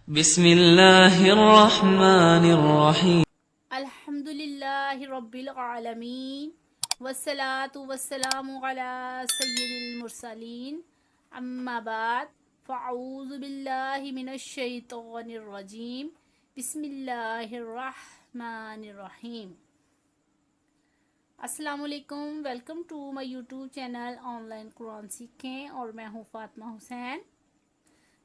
بسم اللہ الرحمن الرحیم الحمدللہ رب العالمین والصلاة والسلام علی سید المرسلین اما بعد فاعوذ باللہ من الشیطان الرجیم بسم اللہ الرحمن الرحیم۔ السلام علیکم، welcome to my YouTube channel online Quran سیکھیں، اور میں ہوں فاطمہ حسین۔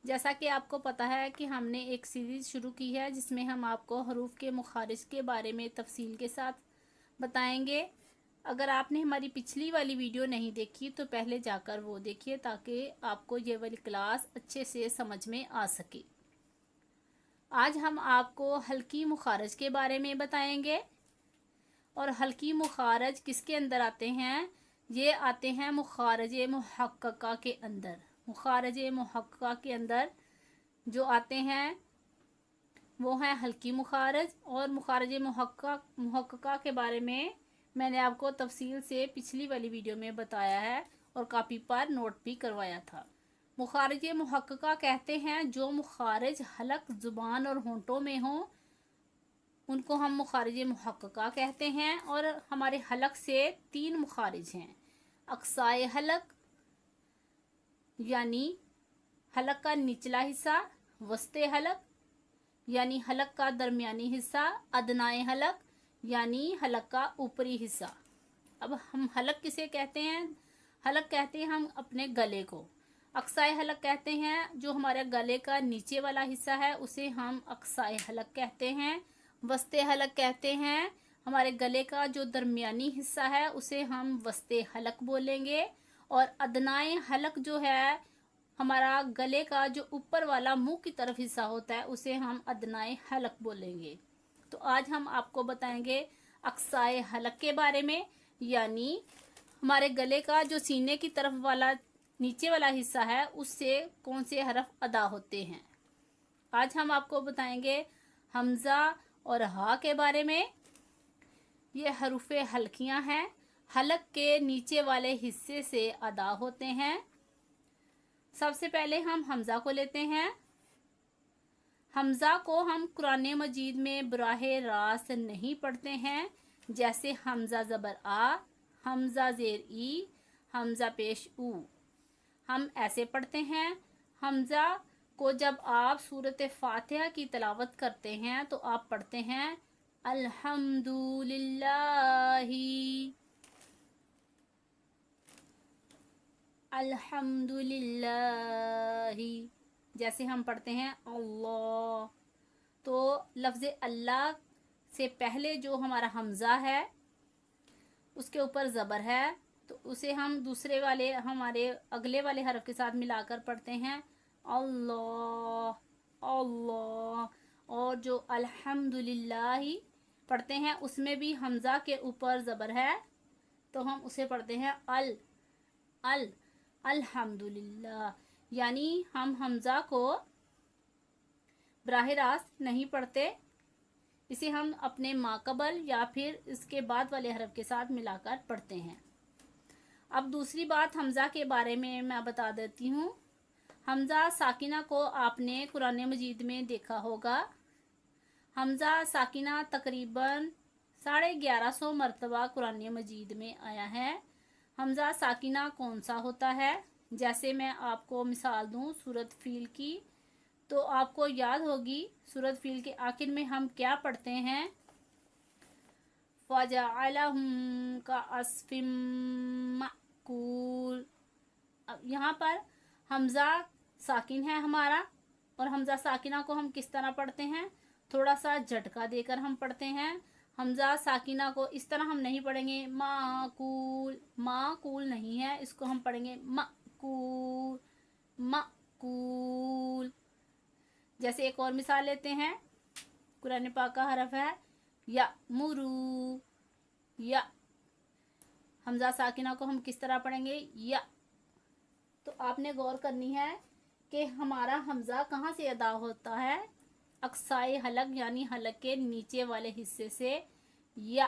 جیسا کہ آپ کو پتہ ہے کہ ہم نے ایک سیریز شروع کی ہے جس میں ہم آپ کو حروف کے مخارج کے بارے میں تفصیل کے ساتھ بتائیں گے۔ اگر آپ نے ہماری پچھلی والی ویڈیو نہیں دیکھی تو پہلے جا کر وہ دیکھیے تاکہ آپ کو یہ والی کلاس اچھے سے سمجھ میں آ سکے۔ آج ہم آپ کو حلقی مخارج کے بارے میں بتائیں گے، اور حلقی مخارج کس کے اندر آتے ہیں؟ یہ آتے ہیں مخارج محققہ کے اندر۔ مخارج محققہ کے اندر جو آتے ہیں وہ ہیں حلقی مخارج، اور مخارج محققہ کے بارے میں نے آپ کو تفصیل سے پچھلی والی ویڈیو میں بتایا ہے اور کاپی پر نوٹ بھی کروایا تھا۔ مخارج محققہ کہتے ہیں جو مخارج حلق، زبان اور ہونٹوں میں ہوں ان کو ہم مخارج محققہ کہتے ہیں۔ اور ہمارے حلق سے 3 مخارج ہیں: اقصائے حلق یعنی حلق کا نچلا حصہ، وسط حلق یعنی حلق کا درمیانی حصہ، ادنائے حلق یعنی حلق کا اوپری حصہ۔ اب ہم حلق کسے کہتے ہیں؟ حلق کہتے ہیں ہم اپنے گلے کو۔ اقصائے حلق کہتے ہیں جو ہمارے گلے کا نیچے والا حصہ ہے اسے ہم اقصائے حلق کہتے ہیں۔ وسط حلق کہتے ہیں ہمارے گلے کا جو درمیانی حصہ ہے اسے ہم وسط حلق بولیں گے، اور ادنائے حلق جو ہے ہمارا گلے کا جو اوپر والا منہ کی طرف حصہ ہوتا ہے اسے ہم ادنائے حلق بولیں گے۔ تو آج ہم آپ کو بتائیں گے اقصائے حلق کے بارے میں، یعنی ہمارے گلے کا جو سینے کی طرف والا نیچے والا حصہ ہے اس سے کون سے حرف ادا ہوتے ہیں۔ آج ہم آپ کو بتائیں گے حمزہ اور ہا کے بارے میں۔ یہ حروف حلقیاں ہیں، حلق کے نیچے والے حصے سے ادا ہوتے ہیں۔ سب سے پہلے ہم حمزہ کو لیتے ہیں۔ حمزہ کو ہم قرآن مجید میں براہ راست نہیں پڑھتے ہیں، جیسے حمزہ زبر آ، حمزہ زیر ای، حمزہ پیش او۔ ہم ایسے پڑھتے ہیں۔ حمزہ کو جب آپ سورۃ فاتحہ کی تلاوت کرتے ہیں تو آپ پڑھتے ہیں الحمدللہ، الحمدللہ، جیسے ہم پڑھتے ہیں اللہ۔ تو لفظ اللہ سے پہلے جو ہمارا حمزہ ہے اس کے اوپر زبر ہے تو اسے ہم دوسرے والے ہمارے اگلے والے حرف کے ساتھ ملا کر پڑھتے ہیں اللہ، اللہ۔ اور جو الحمدللہ پڑھتے ہیں اس میں بھی حمزہ کے اوپر زبر ہے تو ہم اسے پڑھتے ہیں الحمدللہ، یعنی ہم حمزہ کو براہ راست نہیں پڑھتے، اسے ہم اپنے ماقبل یا پھر اس کے بعد والے حرف کے ساتھ ملا کر پڑھتے ہیں۔ اب دوسری بات حمزہ کے بارے میں بتا دیتی ہوں۔ حمزہ ساکنہ کو آپ نے قرآن مجید میں دیکھا ہوگا۔ حمزہ ساکنہ تقریباً 1150 مرتبہ قرآن مجید میں آیا ہے۔ حمزہ ساکنہ کون سا ہوتا ہے؟ جیسے میں آپ کو مثال دوں سورۃ فیل کی تو آپ کو یاد ہوگی سورۃ فیل کے آخر میں ہم کیا پڑھتے ہیں؟ فَجَعَلَهُمْ كَعَصْفٍ مَّأْكُولٍ۔ اب یہاں پر حمزہ ساکن ہے ہمارا، اور حمزہ ساکنہ کو ہم کس طرح پڑھتے ہیں؟ تھوڑا سا جھٹکا دے کر ہم پڑھتے ہیں۔ حمزہ ساکنہ کو اس طرح ہم نہیں پڑھیں گے معقول، معقول نہیں ہے، اس کو ہم پڑھیں گے مأکول، مأکول۔ جیسے ایک اور مثال لیتے ہیں، قرآن پاک کا حرف ہے یأمرو، یا حمزہ ساکنہ کو ہم کس طرح پڑھیں گے؟ یا۔ تو آپ نے غور کرنی ہے کہ ہمارا حمزہ کہاں سے ادا ہوتا ہے؟ اقصائے حلق یعنی حلق کے نیچے والے حصے سے، یا۔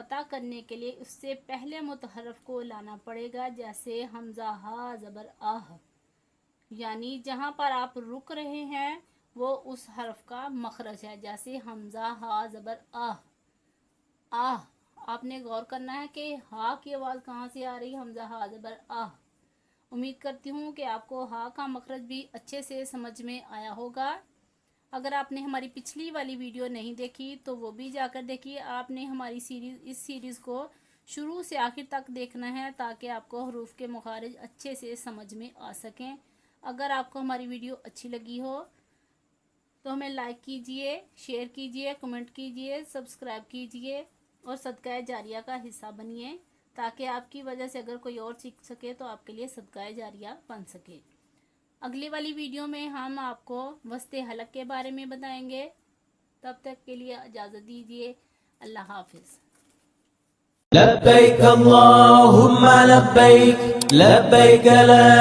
پتہ کرنے کے لیے اس سے پہلے متحرف کو لانا پڑے گا، جیسے حمزہ ہا زبر آہ، یعنی جہاں پر آپ رک رہے ہیں وہ اس حرف کا مخرج ہے، جیسے حمزہ ہا زبر آہ، آہ۔ آپ نے غور کرنا ہے کہ ہا کی آواز کہاں سے آ رہی ہے، حمزہ ہا زبر آہ۔ امید کرتی ہوں کہ آپ کو ہا کا مخرج بھی اچھے سے سمجھ میں آیا ہوگا۔ اگر آپ نے ہماری پچھلی والی ویڈیو نہیں دیکھی تو وہ بھی جا کر دیکھیے۔ آپ نے ہماری اس سیریز کو شروع سے آخر تک دیکھنا ہے تاکہ آپ کو حروف کے مخارج اچھے سے سمجھ میں آ سکیں۔ اگر آپ کو ہماری ویڈیو اچھی لگی ہو تو ہمیں لائک کیجئے، شیئر کیجئے، کمنٹ کیجئے، سبسکرائب کیجئے اور صدقہ جاریہ کا حصہ بنیے، تاکہ آپ کی وجہ سے اگر کوئی اور سیکھ سکے تو آپ کے لیے صدقہ جاریہ بن سکے۔ اگلی والی ویڈیو میں ہم آپ کو وسط حلق کے بارے میں بتائیں گے۔ تب تک کے لیے اجازت دیجیے، اللہ حافظ۔ لبيك اللهم لبيك لبيك لا